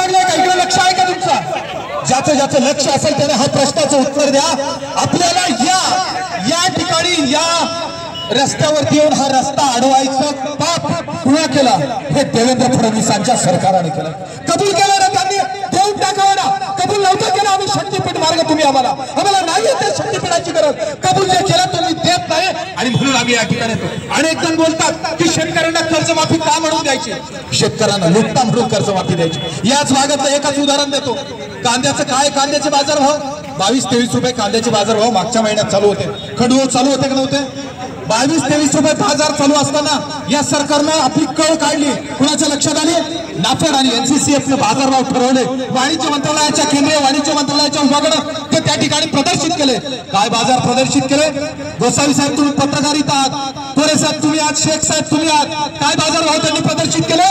लागलाय का? इकडे लक्ष आहे का तुमचं? ज्याचं ज्याचं लक्ष असेल त्याने हा प्रश्नाचं उत्तर द्या। आपल्याला या ठिकाणी या रस्त्यावरती येऊन हा रस्ता अडवायचं पाप पुन्हा केला हे देवेंद्र फडणवीसांच्या सरकारने केलं। कबूल केलं ना त्यांनी, देऊन टाकावं ना। कबूल नव्हतं केलं आम्ही शक्तीपीठ मार्ग तुम्ही आम्हाला नाही येते शक्तीपीठाची गरज। कबूल जे केलं तुम्ही देत नाही आणि म्हणून आम्ही या ठिकाणी येतो। अनेक जण बोलतात की शेतकऱ्यांना कर्जमाफी का म्हणून द्यायची, शेतकऱ्यांना लुटता म्हणून कर्जमाफी द्यायची। याच भागातलं एकच उदाहरण देतो। कांद्याचं काय, कांद्याचे बाजारभाव 22-23 रुपये कांद्याचे बाजारभाव मागच्या महिन्यात चालू होते। खंडू चालू होते का नव्हते? 22-23 रुपये बाजार चालू असताना या सरकारनं आपली कळ काढली। कुणाच्या लक्षात आली? नाफेड आणि एनसीसीएफने बाजारभाव ठरवले। वाणिज्य मंत्रालयाच्या, केंद्रीय वाणिज्य मंत्रालयाच्या विभागानं ते त्या ठिकाणी प्रदर्शित केले। काय बाजार प्रदर्शित केले? गोसावी साहेब तुम्ही पत्रकारिता आहात, तोरे साहेब तुम्ही आहात, शेख साहेब तुम्ही आहात। काय बाजारभाव त्यांनी प्रदर्शित केले?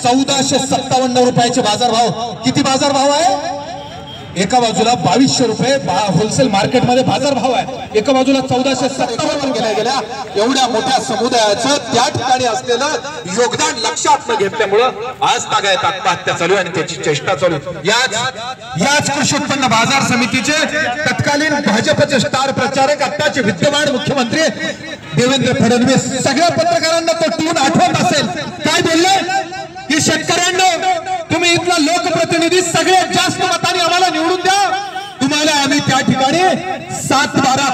1457 रुपयाचे बाजारभाव। किती बाजारभाव आहे? एका बाजूला 2200 रुपये होलसेल मार्केटमध्ये बाजारभाव आहे, एका बाजूला 1457 गेल्या एवढ्या मोठ्या समुदायाचं त्या ठिकाणी असलेलं योगदान लक्षात न घेतल्यामुळं आज तागायत आत्महत्या चालू आणि त्याची चेष्टा चालू। याच कृषी उत्पन्न बाजार समितीचे तत्कालीन भाजपचे स्टार प्रचारक आताचे विद्यमान मुख्यमंत्री देवेंद्र फडणवीस सगळ्या पत्रकारांना तो टून आठवत असेल। काय बोलले की शेतकऱ्यांना तुम्ही इथला लोकप्रतिनिधी सगळ्यात जास्त मताने आम्हाला निवडून द्या, तुम्हाला आम्ही त्या ठिकाणी 7-12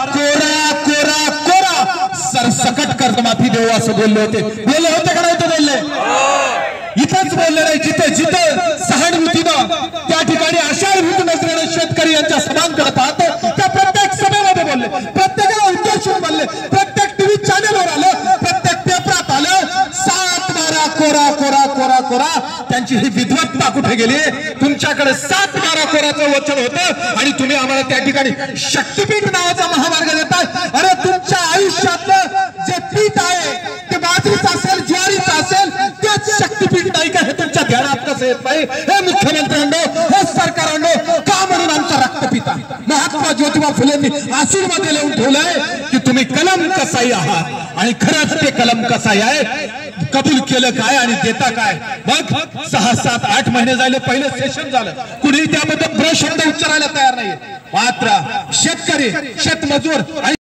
कोरा सरसकट कर्जमाफी देऊ असं बोलले होते। बोलले होते का नाही? ते बोलले इथंच बोलले नाही, जिथे जिथे सहानुभूतीनं त्या ठिकाणी आशाभूत नजरेने शेतकरी यांच्या सभांकडे पाहतो त्या प्रत्येक सभेमध्ये बोलले, प्रत्येकाला उद्देशून बोलले, प्रत्येक टीव्ही चॅनेलवर आलं, प्रत्येक पेपरात आलं 7-12 कोरा। त्यांची ही विद्वत्ता कुठे गेली? तुमच्याकडे 7-12 कोराचं वचन होतं आणि तुम्ही आम्हाला त्या ठिकाणी शक्तीपीठ नावाचा महामार्ग देताय। अरे तुमच्या आयुष्यातलं जे पीठ आहे ते बाजरीचं असेल, ज्वारीचं असेल, तेच शक्तीपीठ नाही का? हे तुमच्या ध्यानात कसं येत नाही? हे मुख्यमंत्र्यांनो, हे सरकारांनो, का म्हणून आमचा रक्त पिता? महात्मा ज्योतिबा फुलेंनी आशीर्वाद लिहून ठेवलंय की तुम्ही कलम कसाई आहात आणि खरंच ते कलम कसाई आहे। कबूल केलं काय आणि देता काय? मग 6-7-8 महिने झाले, पहिलं सेशन झालं, कुणी त्यामध्ये प्रश्न उच्चारायला तयार नाही। मात्र शेतकरी, शेतमजूर